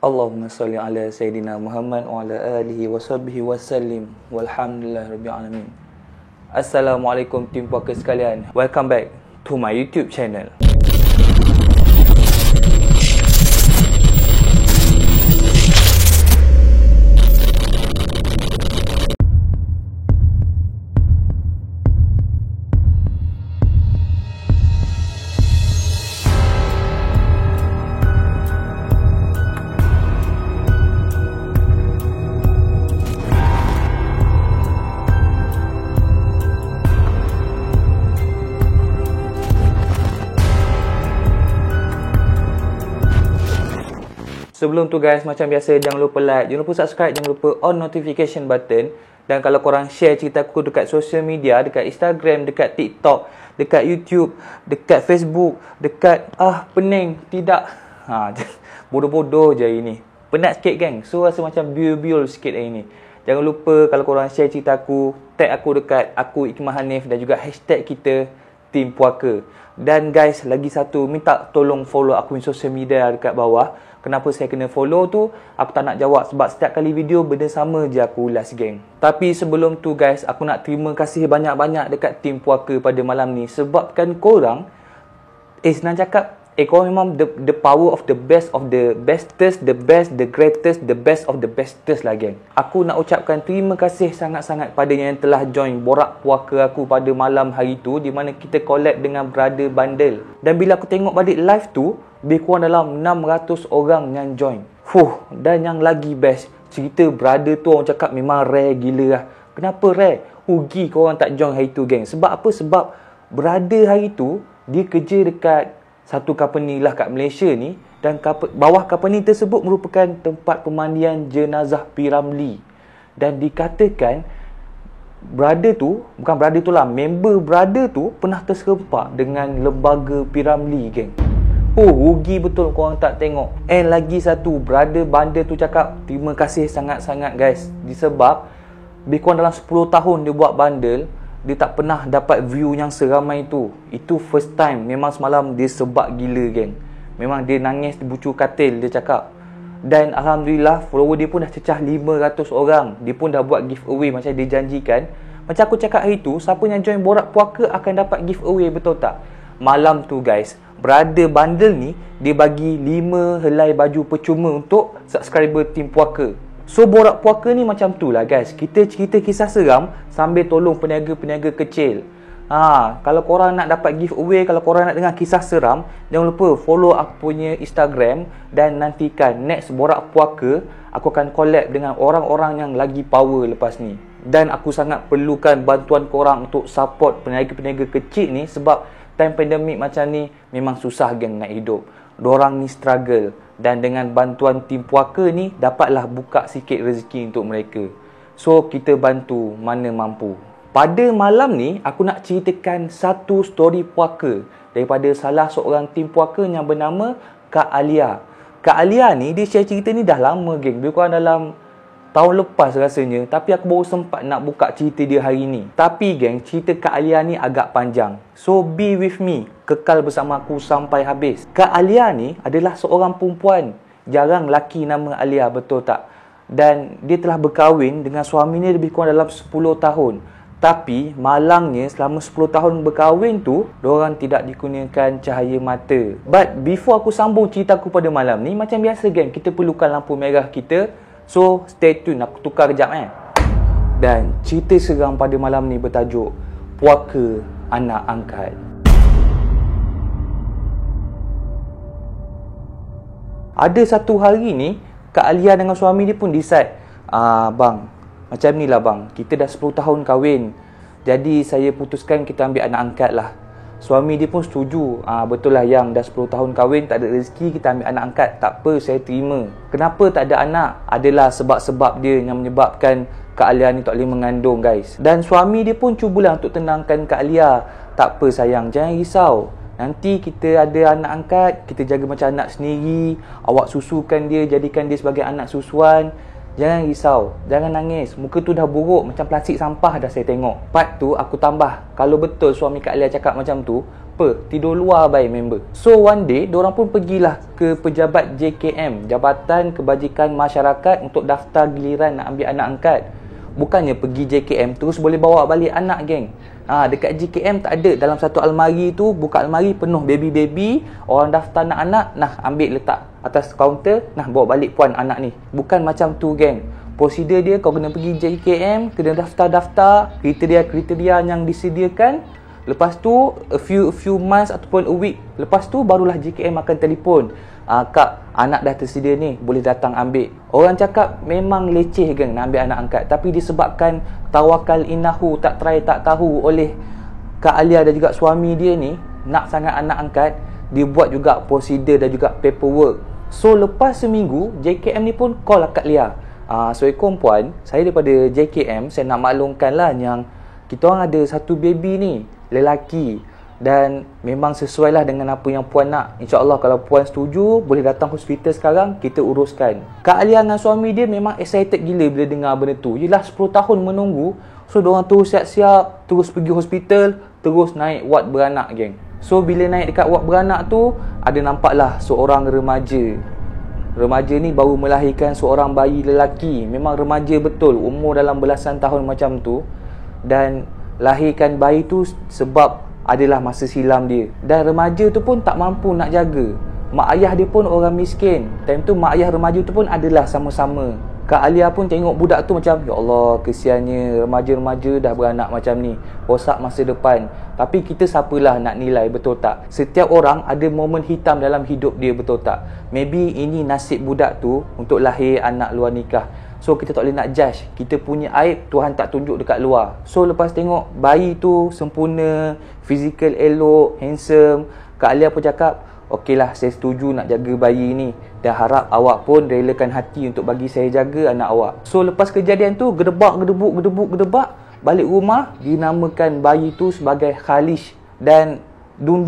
Allahumma salli ala Sayyidina Muhammad wa ala alihi wa sahbihi wa sallim walhamdulillah rabbil alamin. Assalamualaikum tim puaka sekalian. Welcome back to my YouTube channel. Sebelum tu guys, macam biasa jangan lupa like, jangan lupa subscribe, jangan lupa on notification button. Dan kalau korang share cerita aku dekat social media, dekat Instagram, dekat TikTok, dekat YouTube, dekat Facebook, dekat pening, tidak. Bodoh-bodoh je hari ni. Penat sikit geng. So rasa macam biol-biol sikit hari ni. Jangan lupa kalau korang share cerita aku, tag aku dekat aku Ikmah Hanif dan juga hashtag kita Tim Puaka. Dan guys, lagi satu, minta tolong follow akun social media dekat bawah. Kenapa saya kena follow tu, aku tak nak jawab sebab setiap kali video benda sama je aku ulas geng. Tapi sebelum tu guys, aku nak terima kasih banyak-banyak dekat Tim Puaka pada malam ni. Sebabkan korang, senang cakap, korang memang the power of the best of the bestest, the best, the greatest, the best of the bestest lah geng. Aku nak ucapkan terima kasih sangat-sangat pada yang telah join borak puaka aku pada malam hari tu, di mana kita collab dengan Brother Bandel. Dan bila aku tengok balik live tu, lebih kurang dalam 600 orang yang join. Dan yang lagi best, cerita brother tu orang cakap memang rare gila lah. Kenapa rare? Rugi korang tak join hari tu geng. Sebab apa? Sebab brother hari tu, dia kerja dekat satu company lah kat Malaysia ni. Dan bawah company tersebut merupakan tempat pemandian jenazah P.Ramlee. Dan dikatakan brother tu, bukan brother tu lah, member brother tu pernah terserempak dengan lembaga P.Ramlee geng. Rugi betul korang tak tengok. And lagi satu, Brother Bandel tu cakap terima kasih sangat-sangat guys. Disebab lebih kurang dalam 10 tahun dia buat bandel, dia tak pernah dapat view yang seramai tu. Itu first time. Memang semalam dia sebab gila geng. Memang dia nangis di bucu katil, dia cakap. Dan Alhamdulillah follower dia pun dah cecah 500 orang. Dia pun dah buat giveaway macam dia janjikan. Macam aku cakap hari tu, siapa yang join borak puaka akan dapat giveaway, betul tak? Malam tu guys, Brother Bandel ni dia bagi 5 helai baju percuma untuk subscriber Tim Puaka. So borak puaka ni macam tu lah guys. Kita cerita kisah seram sambil tolong peniaga-peniaga kecil. Kalau korang nak dapat giveaway, kalau korang nak dengar kisah seram, jangan lupa follow aku punya Instagram. Dan nantikan next borak puaka, aku akan collab dengan orang-orang yang lagi power lepas ni. Dan aku sangat perlukan bantuan korang untuk support peniaga-peniaga kecil ni. Sebab time pandemik macam ni memang susah geng nak hidup. Dorang ni struggle. Dan dengan bantuan Tim Puaka ni, dapatlah buka sikit rezeki untuk mereka. So kita bantu mana mampu. Pada malam ni, aku nak ceritakan satu story puaka daripada salah seorang Tim Puaka yang bernama Kak Alia. Kak Alia ni, dia share cerita ni dah lama geng. Lebih kurang dalam tahun lepas rasanya. Tapi aku baru sempat nak buka cerita dia hari ni. Tapi geng, cerita Kak Alia ni agak panjang. So be with me. Kekal bersama aku sampai habis. Kak Alia ni adalah seorang perempuan. Jarang laki nama Alia, betul tak? Dan dia telah berkahwin dengan suaminya lebih kurang dalam 10 tahun. Tapi malangnya selama 10 tahun berkahwin tu, diorang tidak dikurniakan cahaya mata. But before aku sambung cerita aku pada malam ni, macam biasa geng, kita perlukan lampu merah kita. So stay tune, aku tukar kejap Dan cerita seram pada malam ni bertajuk Puaka Anak Angkat. Ada satu hari ni, Kak Alia dengan suami dia pun decide, bang, macam ni lah bang, kita dah 10 tahun kahwin, jadi saya putuskan kita ambil anak angkat lah. Suami dia pun setuju. Betul lah yang dah 10 tahun kahwin, tak ada rezeki, kita ambil anak angkat. Tak apa, saya terima. Kenapa tak ada anak? Adalah sebab-sebab dia yang menyebabkan Kak Alia ni tak boleh mengandung guys. Dan suami dia pun cubalah untuk tenangkan Kak Alia. Tak apa sayang, jangan risau. Nanti kita ada anak angkat, kita jaga macam anak sendiri. Awak susukan dia, jadikan dia sebagai anak susuan. Jangan risau, jangan nangis. Muka tu dah buruk macam plastik sampah dah saya tengok. Part tu aku tambah, kalau betul suami Kak Alia cakap macam tu, tidur luar baik member. So one day diorang pun pergilah ke pejabat JKM, Jabatan Kebajikan Masyarakat, untuk daftar giliran nak ambil anak angkat. Bukannya pergi JKM terus boleh bawa balik anak, geng. Dekat JKM tak ada, dalam satu almari tu, buka almari penuh baby-baby, orang daftar nak anak, nah ambil letak atas kaunter, nah bawa balik puan anak ni. Bukan macam tu, geng. Prosedur dia, kau kena pergi JKM, kena daftar-daftar kriteria yang disediakan. Lepas tu a few months ataupun a week lepas tu barulah JKM akan telefon, kak, anak dah tersedia ni, boleh datang ambil. Orang cakap memang leceh, geng, nak ambil anak angkat, tapi disebabkan tawakal innahu, tak try tak tahu oleh Kak Alia dan juga suami dia ni nak sangat anak angkat, dia buat juga prosedur dan juga paperwork. So lepas seminggu, JKM ni pun call Kak Lia. Assalamualaikum puan, saya daripada JKM, saya nak maklumkan lah yang kita orang ada satu baby ni, lelaki, dan memang sesuai lah dengan apa yang puan nak. InsyaAllah kalau puan setuju, boleh datang hospital sekarang, kita uruskan. Kak Alia dengan suami dia memang excited gila bila dengar benda tu. Yelah 10 tahun menunggu, so diorang terus siap-siap, terus pergi hospital, terus naik ward beranak, geng. So bila naik dekat ward beranak tu, ada nampaklah seorang remaja. Remaja ni baru melahirkan seorang bayi lelaki. Memang remaja betul, umur dalam belasan tahun macam tu. Dan lahirkan bayi tu sebab adalah masa silam dia. Dan remaja tu pun tak mampu nak jaga. Mak ayah dia pun orang miskin. Time tu mak ayah remaja tu pun adalah sama-sama. Kak Alia pun tengok budak tu macam, ya Allah, kesiannya, remaja-remaja dah beranak macam ni, rosak masa depan. Tapi kita siapalah nak nilai, betul tak? Setiap orang ada momen hitam dalam hidup dia, betul tak? Maybe ini nasib budak tu untuk lahir anak luar nikah. So kita tak boleh nak judge. Kita punya aib Tuhan tak tunjuk dekat luar. So lepas tengok bayi tu sempurna, fizikal elok, handsome, Kak Alia pun cakap, okeylah, saya setuju nak jaga bayi ni, dan harap awak pun relakan hati untuk bagi saya jaga anak awak. So lepas kejadian tu, gedebak, balik rumah, dinamakan bayi tu sebagai Khalish. Dan dung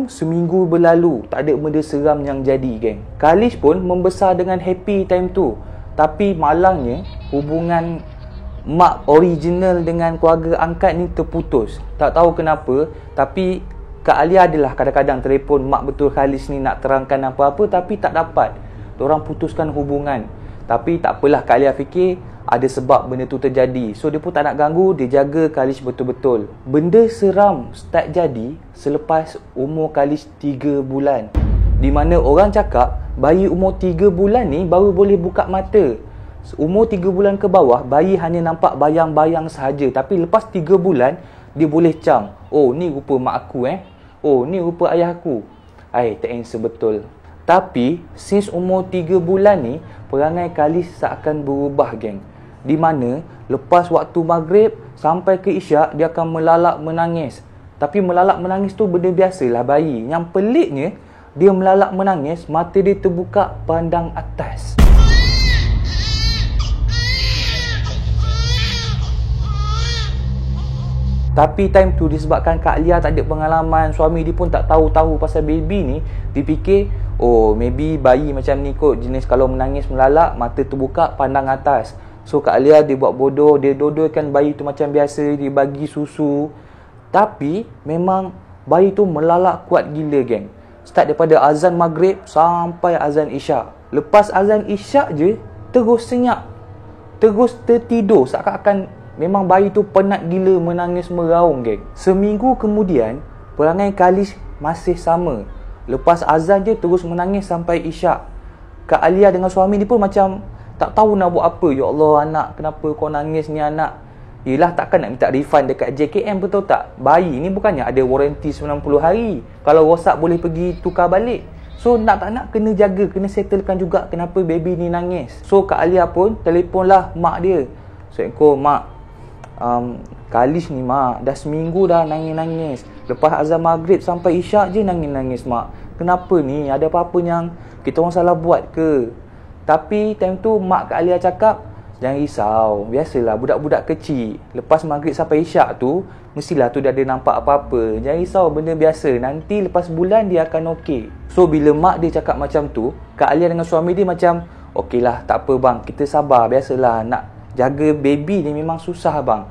seminggu berlalu, tak ada benda seram yang jadi, geng. Khalish pun membesar dengan happy time tu. Tapi malangnya, hubungan mak original dengan keluarga angkat ni terputus. Tak tahu kenapa, tapi Kak Alia adalah kadang-kadang telefon mak betul Khalish ni nak terangkan apa-apa, tapi tak dapat. Diorang putuskan hubungan. Tapi tak apalah, Kak Alia fikir ada sebab benda tu terjadi. So dia pun tak nak ganggu, dia jaga Khalish betul-betul. Benda seram start jadi selepas umur Khalish 3 bulan. Di mana orang cakap bayi umur 3 bulan ni baru boleh buka mata. Umur 3 bulan ke bawah, bayi hanya nampak bayang-bayang sahaja. Tapi lepas 3 bulan, dia boleh cam, oh ni rupa mak aku oh ni rupa ayah aku. Tak answer betul. Tapi since umur 3 bulan ni, perangai Khalish seakan berubah, geng. Di mana lepas waktu maghrib sampai ke isyak, dia akan melalak menangis. Tapi melalak menangis tu benda biasalah bayi. Yang peliknya, dia melalak menangis, mata dia terbuka pandang atas. Tapi time tu disebabkan Kak Alia tak ada pengalaman, suami dia pun tak tahu-tahu pasal baby ni, dia fikir, oh maybe bayi macam ni kot, jenis kalau menangis melalak, mata terbuka pandang atas. So Kak Alia dia buat bodoh, dia dodolkan bayi tu macam biasa, dia bagi susu. Tapi memang bayi tu melalak kuat gila, geng. Start daripada azan maghrib sampai azan isyak. Lepas azan isyak je, terus senyap, terus tertidur, seakan-akan memang bayi tu penat gila menangis meraung, geng. Seminggu kemudian, perangai Khalish masih sama. Lepas azan je terus menangis sampai isyak. Kak Alia dengan suami ni pun macam tak tahu nak buat apa. Ya Allah, anak, kenapa kau nangis ni anak? Yelah, takkan nak minta refund dekat JKM, betul tak? Bayi ni bukannya ada warranty 90 hari. Kalau rosak boleh pergi tukar balik. So nak tak nak kena jaga, kena settlekan juga kenapa baby ni nangis. So Kak Alia pun telefonlah mak dia. Assalamualaikum mak, Khalish ni mak, dah seminggu dah nangis-nangis. Lepas azan maghrib sampai isyak je nangis-nangis mak. Kenapa ni? Ada apa-apa yang kita orang salah buat ke? Tapi time tu mak Kak Alia cakap, jangan risau, biasalah budak-budak kecil, lepas maghrib sampai isyak tu, mestilah tu dia ada nampak apa-apa. Jangan risau, benda biasa, nanti lepas bulan dia akan okey. So bila mak dia cakap macam tu, Kak Alia dengan suami dia macam, okeylah, tak apa bang, kita sabar, biasalah nak jaga baby ni memang susah bang.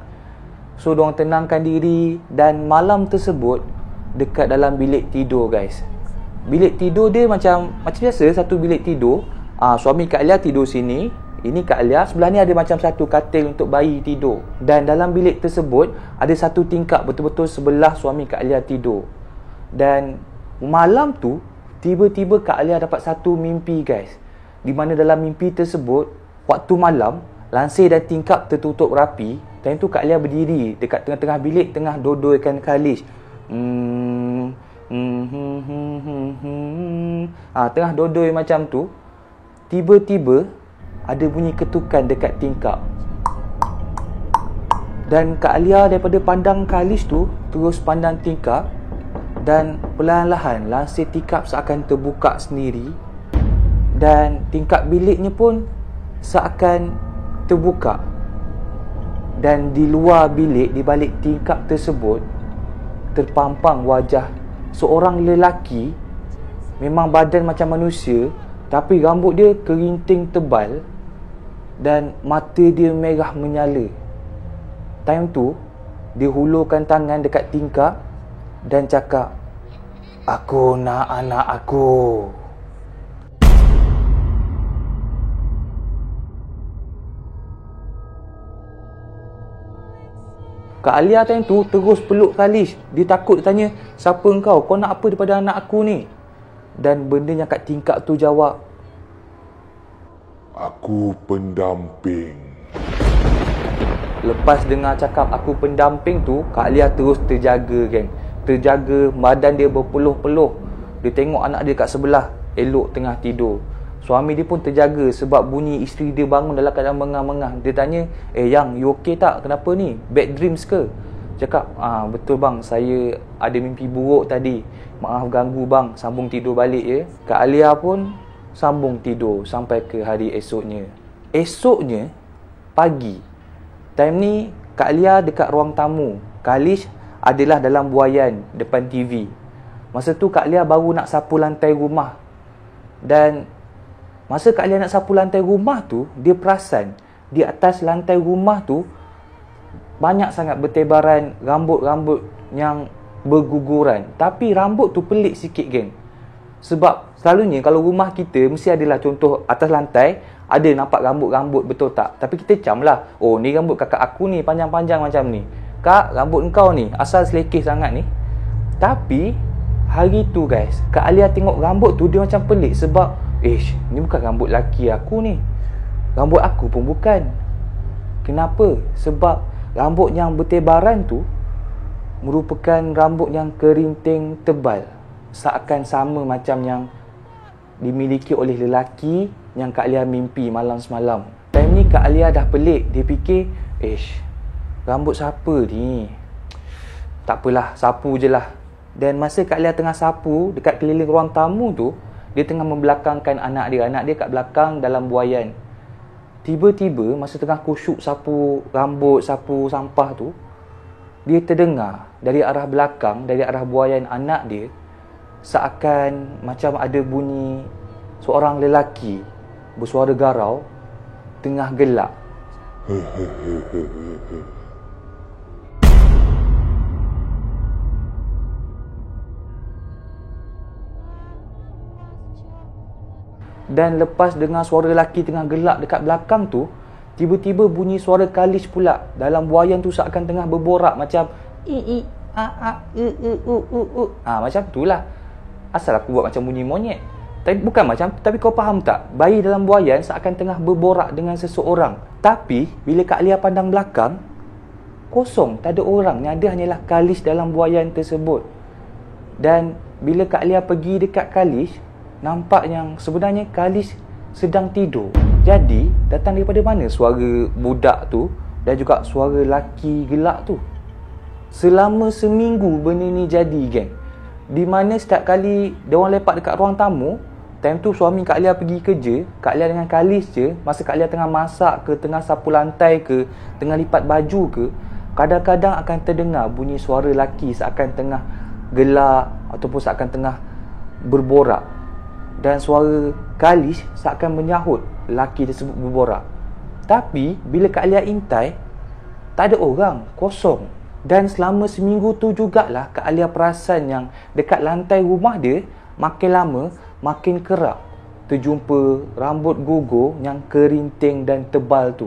So diorang tenangkan diri. Dan malam tersebut, dekat dalam bilik tidur guys. Bilik tidur dia macam biasa, satu bilik tidur. Suami Kak Alia tidur sini, ini Kak Alia, sebelah ni ada macam satu katil untuk bayi tidur. Dan dalam bilik tersebut ada satu tingkap betul-betul sebelah suami Kak Alia tidur. Dan malam tu tiba-tiba Kak Alia dapat satu mimpi guys, di mana dalam mimpi tersebut waktu malam lansir dan tingkap tertutup rapi. Dan tu Kak Alia berdiri dekat tengah-tengah bilik, tengah dodoikan kalis. Tengah dodoi macam tu. Tiba-tiba ada bunyi ketukan dekat tingkap. Dan Kak Alia daripada pandang kalis tu terus pandang tingkap. Dan perlahan-lahan lansir tingkap seakan terbuka sendiri. Dan tingkap biliknya pun seakan terbuka. Dan di luar bilik, di balik tingkap tersebut, terpampang wajah seorang lelaki. Memang badan macam manusia, tapi rambut dia kerinting tebal dan mata dia merah menyala. Time tu dia hulurkan tangan dekat tingkap dan cakap, "Aku nak anak aku." Kak Alia time tu terus peluk Kalis. Dia takut, dia tanya, "Siapa engkau? Kau nak apa daripada anak aku ni?" Dan benda yang kat tingkap tu jawab, "Aku pendamping." Lepas dengar cakap aku pendamping tu, Kak Alia terus terjaga geng. Terjaga, badan dia berpeluh-peluh. Dia tengok anak dia kat sebelah, elok tengah tidur. Suami dia pun terjaga sebab bunyi isteri dia bangun dalam keadaan mengah-mengah. Dia tanya, "Yang, you okay tak? Kenapa ni? Bad dreams ke?" Cakap, "Betul bang, saya ada mimpi buruk tadi. Maaf ganggu bang, sambung tidur balik ya." Kak Alia pun sambung tidur sampai ke hari esoknya. Esoknya, pagi. Time ni, Kak Alia dekat ruang tamu. Kalis adalah dalam buaian depan TV. Masa tu Kak Alia baru nak sapu lantai rumah. Dan masa Kak Alia nak sapu lantai rumah tu, dia perasan di atas lantai rumah tu banyak sangat bertebaran rambut-rambut yang berguguran. Tapi rambut tu pelik sikit geng. Sebab selalunya kalau rumah kita mesti adalah contoh atas lantai ada nampak rambut-rambut, betul tak? Tapi kita cam lah, "Oh ni rambut kakak aku ni panjang-panjang macam ni. Kak, rambut engkau ni asal selekeh sangat ni." Tapi hari tu guys, Kak Alia tengok rambut tu dia macam pelik sebab ni bukan rambut laki aku ni. Rambut aku pun bukan. Kenapa? Sebab rambut yang bertebaran tu merupakan rambut yang kerinting tebal. Seakan sama macam yang dimiliki oleh lelaki yang Kak Alia mimpi malam semalam. Time ni Kak Alia dah pelik. Dia fikir, rambut siapa ni? Tak apalah, sapu je lah. Dan masa Kak Alia tengah sapu dekat keliling ruang tamu tu, dia tengah membelakangkan anak dia. Anak dia kat belakang dalam buaian. Tiba-tiba masa tengah kusyuk sapu rambut, sapu sampah tu, dia terdengar dari arah belakang, dari arah buaian anak dia, seakan macam ada bunyi seorang lelaki bersuara garau tengah gelak. Dan lepas dengar suara lelaki tengah gelak dekat belakang tu, tiba-tiba bunyi suara Kalis pula. Dalam buaian tu seakan tengah berborak macam macam tu lah. Asal aku buat macam bunyi monyet. Bukan macam, tapi kau faham tak? Bayi dalam buaian seakan tengah berborak dengan seseorang. Tapi bila Kak Alia pandang belakang, kosong, tak ada orang. Yang ada hanyalah Kalis dalam buaian tersebut. Dan bila Kak Alia pergi dekat Kalis, nampak yang sebenarnya Kalis sedang tidur. Jadi, datang daripada mana suara budak tu dan juga suara laki gelak tu? Selama seminggu benda ni jadi geng. Di mana setiap kali dia orang lepak dekat ruang tamu, time tu suami Kak Alia pergi kerja, Kak Alia dengan Kalis je, masa Kak Alia tengah masak ke, tengah sapu lantai ke, tengah lipat baju ke, kadang-kadang akan terdengar bunyi suara laki seakan tengah gelak ataupun seakan tengah berborak. Dan suara Kalis seakan menyahut lelaki tersebut berborak. Tapi bila Kak Alia intai, tak ada orang, kosong. Dan selama seminggu tu jugalah Kak Alia perasan yang dekat lantai rumah dia makin lama makin kerap terjumpa rambut gugur yang kerinting dan tebal tu.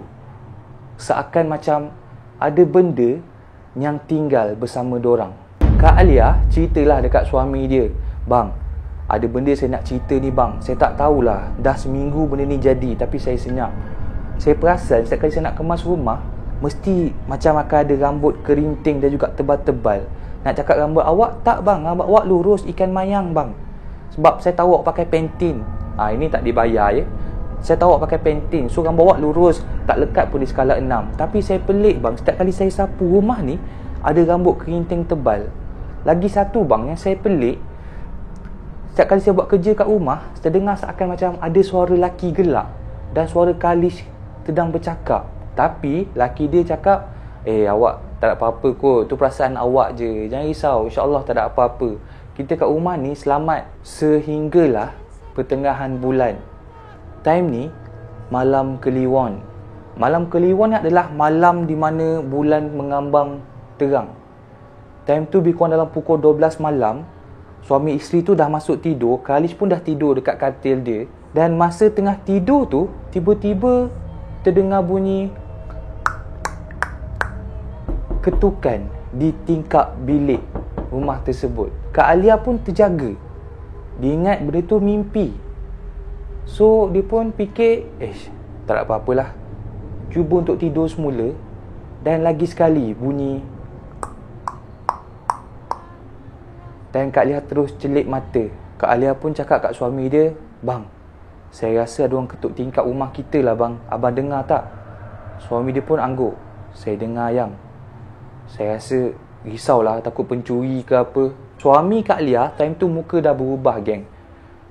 Seakan macam ada benda yang tinggal bersama dorang. Kak Alia ceritalah dekat suami dia, "Bang, ada benda saya nak cerita ni bang. Saya tak tahulah, dah seminggu benda ni jadi tapi saya senyap. Saya perasan setiap kali saya nak kemas rumah, mesti macam akan ada rambut kerinting dan juga tebal-tebal. Nak cakap rambut awak, tak bang, rambut awak lurus ikan mayang bang. Sebab saya tahu awak pakai Pantene." Ini tak dibayar ya. "Saya tahu awak pakai Pantene, so rambut awak lurus, tak lekat pun di skala 6. Tapi saya pelik bang, setiap kali saya sapu rumah ni, ada rambut kerinting tebal. Lagi satu bang, yang saya pelik, setiap kali saya buat kerja kat rumah, terdengar seakan macam ada suara laki gelak dan suara kalis sedang bercakap. Tapi laki dia cakap, awak tak ada apa-apa kot, tu perasaan awak je, jangan risau, insyaAllah tak ada apa-apa. Kita kat rumah ni selamat." Sehinggalah pertengahan bulan. Time ni malam Kliwon. Malam Kliwon ni adalah malam di mana bulan mengambang terang. Time tu lebih kurang dalam pukul 12 malam, suami isteri tu dah masuk tidur, Khalis pun dah tidur dekat katil dia. Dan masa tengah tidur tu, tiba-tiba terdengar bunyi ketukan di tingkap bilik rumah tersebut. Kak Alia pun terjaga. Dia ingat benda tu mimpi. So, dia pun fikir, tak ada apa-apalah. Cuba untuk tidur semula. Dan lagi sekali bunyi. Dan Kak Alia terus celik mata. Kak Alia pun cakap kat suami dia, "Bang, saya rasa ada orang ketuk tingkap rumah kita lah bang. Abang dengar tak?" Suami dia pun angguk. "Saya dengar yang. Saya rasa risaulah, takut pencuri ke apa." Suami Kak Alia time tu muka dah berubah geng.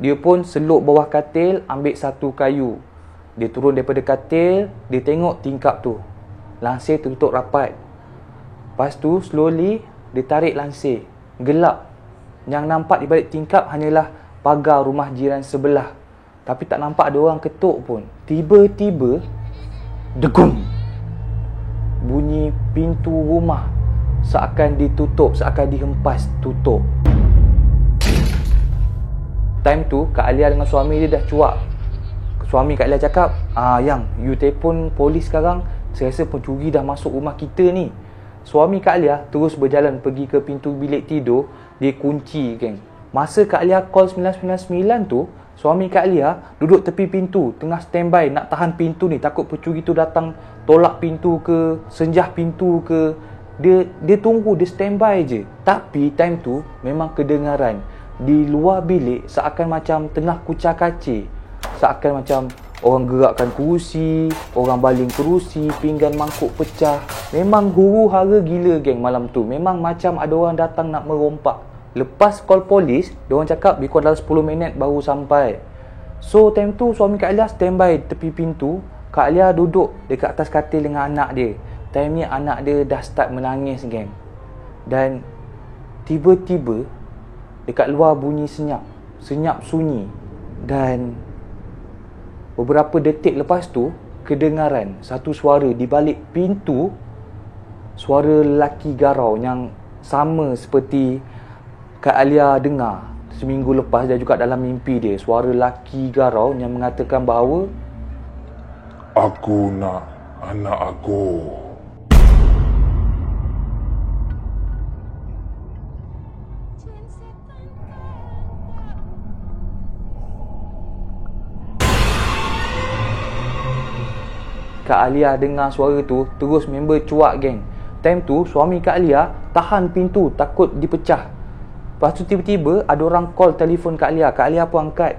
Dia pun seluk bawah katil, ambil satu kayu. Dia turun daripada katil, dia tengok tingkap tu. Lansir tertutup rapat. Lepas tu slowly dia tarik lansir. Gelap. Yang nampak di balik tingkap hanyalah pagar rumah jiran sebelah. Tapi tak nampak ada orang ketuk pun. Tiba-tiba degum. Bunyi pintu rumah seakan ditutup, seakan dihempas tutup. Time tu Kak Alia dengan suami dia dah cuak. Suami Kak Alia cakap, "Yang, you telefon polis sekarang. Saya rasa pencuri dah masuk rumah kita ni." Suami Kak Alia terus berjalan pergi ke pintu bilik tidur. Dia kunci geng. Masa Kak Alia call 999 tu, suami Kak Alia duduk tepi pintu, tengah standby nak tahan pintu ni, takut pencuri tu datang tolak pintu ke, senjah pintu ke. Dia tunggu, dia standby je. Tapi time tu memang kedengaran di luar bilik seakan macam tengah kucar-kacir. Seakan macam orang gerakkan kerusi, orang baling kerusi, pinggan mangkuk pecah. Memang huru-hara gila geng malam tu. Memang macam ada orang datang nak merompak. Lepas call polis, diorang cakap lebih kurang dalam 10 minit baru sampai. So time tu suami Kak Alia standby tepi pintu. Kak Alia duduk dekat atas katil dengan anak dia. Time ni anak dia dah start menangis geng. Dan tiba-tiba dekat luar bunyi senyap. Senyap sunyi. Dan beberapa detik lepas tu, kedengaran satu suara di balik pintu. Suara lelaki garau yang sama seperti Kak Alia dengar seminggu lepas dan juga dalam mimpi dia. Suara lelaki garau yang mengatakan bahawa, "Aku nak anak aku." Kak Alia dengar suara tu, terus member cuak geng. Time tu suami Kak Alia tahan pintu takut dipecah. Lepas tu tiba-tiba ada orang call telefon Kak Alia. Kak Alia pun angkat.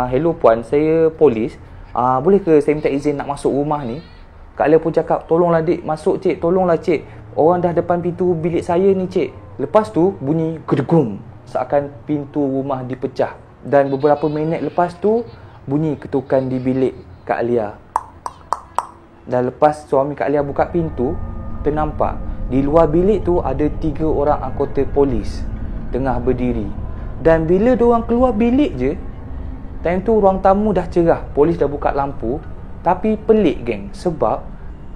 "Hello puan, saya polis. Boleh ke saya minta izin nak masuk rumah ni?" Kak Alia pun cakap, "Tolonglah dik, masuk cik, tolonglah cik. Orang dah depan pintu bilik saya ni cik." Lepas tu bunyi gedegum, seakan pintu rumah dipecah. Dan beberapa minit lepas tu bunyi ketukan di bilik Kak Alia. Dan lepas suami Kak Alia buka pintu, ternampak di luar bilik tu ada 3 orang anggota polis tengah berdiri. Dan bila diorang keluar bilik je, time tu ruang tamu dah cerah, polis dah buka lampu. Tapi pelik geng, sebab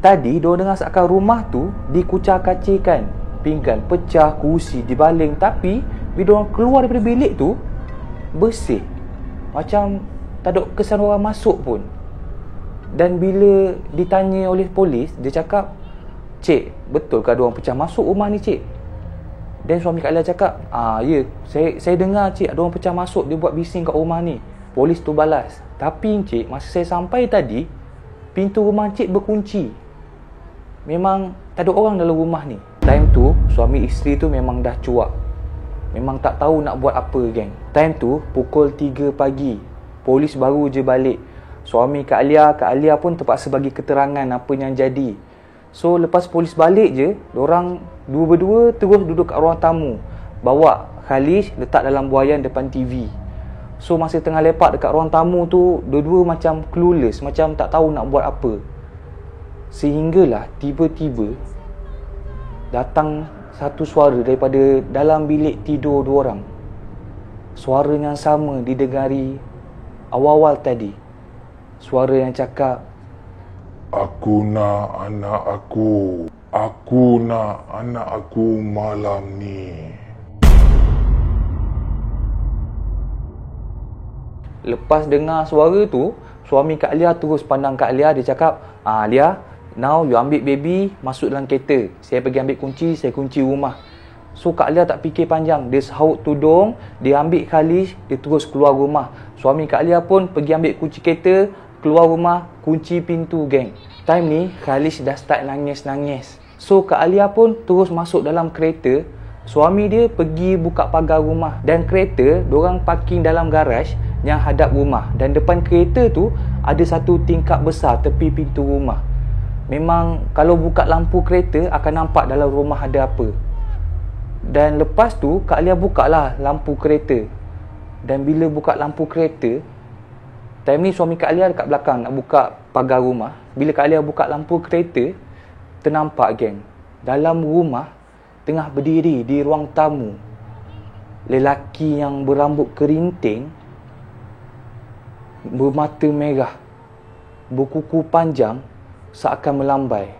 tadi diorang dengar seakan rumah tu dikucar-kacirkan. pinggan pecah, kerusi dibaling. Tapi bila orang keluar daripada bilik tu, bersih, macam tak ada kesan orang masuk pun. Dan bila ditanya oleh polis, dia cakap, "Cik, betul ke ada orang pecah masuk rumah ni, cik?" Dan suami Kak Lia cakap, ya, saya dengar, cik, ada orang pecah masuk, dia buat bising kat rumah ni." Polis tu balas, "Tapi cik, masa saya sampai tadi, pintu rumah cik berkunci. Memang tak ada orang dalam rumah ni." Time tu, suami isteri tu memang dah cuak. Memang tak tahu nak buat apa, geng. Time tu, pukul 3 pagi. Polis baru je balik. Suami Kak Lia pun terpaksa bagi keterangan apa yang jadi. So, lepas polis balik je, diorang dua-dua terus duduk kat ruang tamu. Bawa Khalis letak dalam buaian depan TV. So, masa tengah lepak dekat ruang tamu tu, dua-dua macam clueless, macam tak tahu nak buat apa. Sehinggalah tiba-tiba datang satu suara daripada dalam bilik tidur dua orang. Suara yang sama didengari awal-awal tadi. Suara yang cakap, Aku nak anak aku. Aku nak anak aku malam ni. Lepas dengar suara tu, suami Kak Lia terus pandang Kak Lia. Dia cakap, Lia, now you ambil baby, masuk dalam kereta. Saya pergi ambil kunci, saya kunci rumah. So Kak Lia tak fikir panjang. Dia saut tudung, dia ambil Khalis, dia terus keluar rumah. Suami Kak Lia pun pergi ambil kunci kereta, keluar rumah, kunci pintu, geng. Time ni, Khalis dah start nangis-nangis. So Kak Lia pun terus masuk dalam kereta. Suami dia pergi buka pagar rumah. Dan kereta, diorang parking dalam garaj yang hadap rumah. Dan depan kereta tu, ada satu tingkap besar tepi pintu rumah. Memang kalau buka lampu kereta, akan nampak dalam rumah ada apa. Dan lepas tu, Kak Lia buka lah lampu kereta. Dan bila buka lampu kereta, time ni suami Kak Lia dekat belakang nak buka pagar rumah. Bila Kak Lia buka lampu kereta, ternampak, geng, dalam rumah tengah berdiri di ruang tamu lelaki yang berambut kerinting, bermata merah, berkuku panjang, seakan melambai.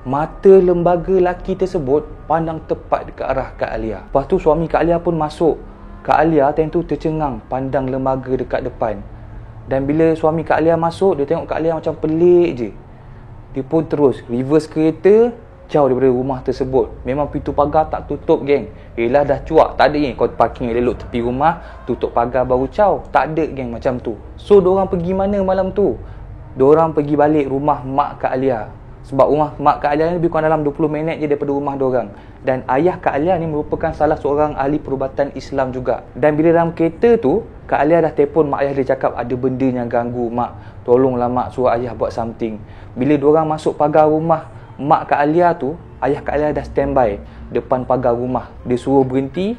Mata lembaga lelaki tersebut pandang tepat dekat arah Kak Lia. Lepas tu suami Kak Lia pun masuk. Kak Lia time tu tercengang pandang lembaga dekat depan. Dan bila suami Kak Lia masuk, dia tengok Kak Lia macam pelik je. Dia pun terus reverse kereta, jauh daripada rumah tersebut. Memang pintu pagar tak tutup, geng. Yelah dah cuak, tak ada, geng. Kau parking elok tepi rumah, tutup pagar baru caw. Tak ada, geng, macam tu. So diorang pergi mana malam tu? Diorang pergi balik rumah mak Kak Lia. Sebab rumah mak Kak Lia ni lebih kurang dalam 20 minit je daripada rumah diorang. Dan ayah Kak Lia ni merupakan salah seorang ahli perubatan Islam juga. Dan bila dalam kereta tu, Kak Lia dah telefon mak ayah, dia cakap ada benda yang ganggu mak. Tolonglah mak, suruh ayah buat something. Bila diorang masuk pagar rumah mak Kak Lia tu, ayah Kak Lia dah standby depan pagar rumah. Dia suruh berhenti,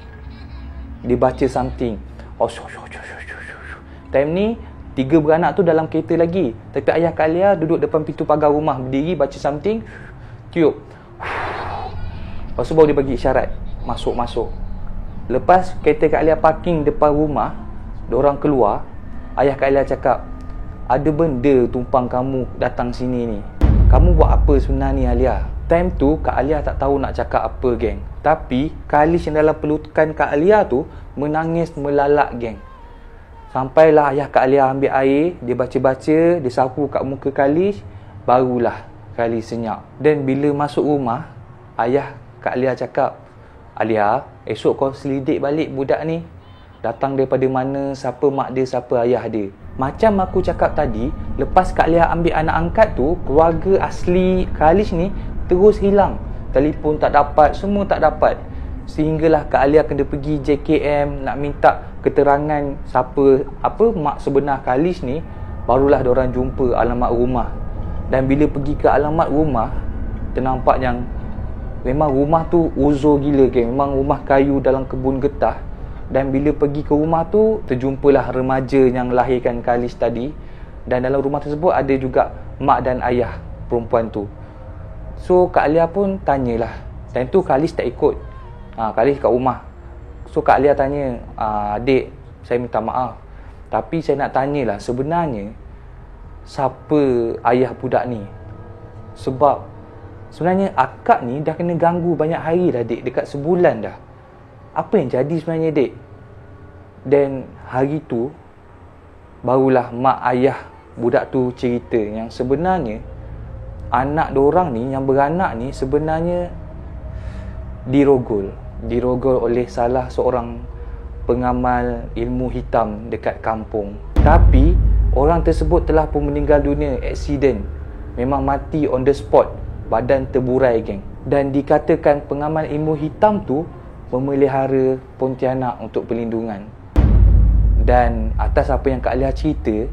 dia baca something. Time ni 3 beranak tu dalam kereta lagi. Tapi ayah Kak Lia duduk depan pintu pagar rumah, berdiri baca something, tiup. Lepas tu baru dia bagi isyarat, masuk-masuk. Lepas kereta Kak Lia parking depan rumah, diorang keluar, ayah Kak Lia cakap, ada benda tumpang kamu datang sini ni. Kamu buat apa sebenarnya ni, Alia? Time tu Kak Alia tak tahu nak cakap apa, geng. Tapi Khalis yang dalam pelukan Kak Alia tu menangis melalak, geng. Sampailah ayah Kak Alia ambil air, dia baca-baca, dia sapu kat muka Khalis, barulah Khalis senyap. Dan bila masuk rumah, ayah Kak Alia cakap, Alia, esok kau selidik balik budak ni. Datang daripada mana, siapa mak dia, siapa ayah dia. Macam aku cakap tadi, lepas Kak Lia ambil anak angkat tu, keluarga asli Khalis ni terus hilang. Telefon tak dapat, semua tak dapat. Sehinggalah Kak Alia kena pergi JKM nak minta keterangan siapa mak sebenar Khalis ni. Barulah diorang jumpa alamat rumah. Dan bila pergi ke alamat rumah, ternampak yang memang rumah tu uzur gila, geng. Memang rumah kayu dalam kebun getah. Dan bila pergi ke rumah tu, terjumpalah remaja yang lahirkan Khalis tadi. Dan dalam rumah tersebut ada juga mak dan ayah perempuan tu. So Kak Alia pun tanyalah. Dan tu Khalis tak ikut. Khalis kat rumah. So Kak Lia tanya, adik, saya minta maaf, tapi saya nak tanyalah, sebenarnya siapa ayah budak ni? Sebab sebenarnya akak ni dah kena ganggu banyak hari dah, Dek. Dekat sebulan dah. Apa yang jadi sebenarnya, Dek? Dan hari tu barulah mak ayah budak tu cerita yang sebenarnya anak diorang ni, yang beranak ni sebenarnya dirogol oleh salah seorang pengamal ilmu hitam dekat kampung. Tapi orang tersebut telah pun meninggal dunia, aksiden. Memang mati on the spot, badan terburai, geng. Dan dikatakan pengamal ilmu hitam tu memelihara pontianak untuk perlindungan. Dan atas apa yang Kak Lia cerita,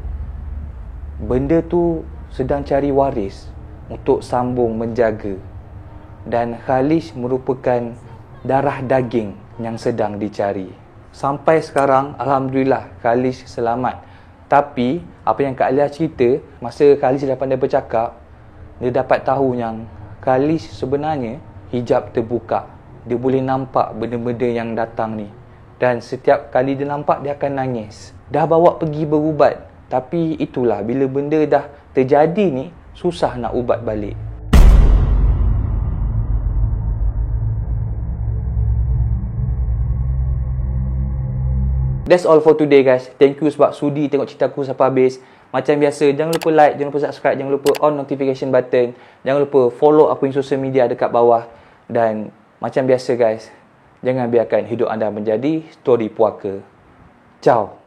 benda tu sedang cari waris untuk sambung menjaga. Dan Khalis merupakan darah daging yang sedang dicari. Sampai sekarang, alhamdulillah, Khalis selamat. Tapi apa yang Kak Lia cerita, masa Khalis dah pandai bercakap, dia dapat tahu yang Khalis sebenarnya hijab terbuka. Dia boleh nampak benda-benda yang datang ni. Dan setiap kali dia nampak, dia akan nangis. Dah bawa pergi berubat, tapi itulah, bila benda dah terjadi ni, susah nak ubat balik. That's all for today, guys. Thank you sebab sudi tengok cerita aku sampai habis. Macam biasa, jangan lupa like, jangan lupa subscribe, jangan lupa on notification button. Jangan lupa follow aku di social media dekat bawah. Dan macam biasa, guys, jangan biarkan hidup anda menjadi story puaka. Ciao.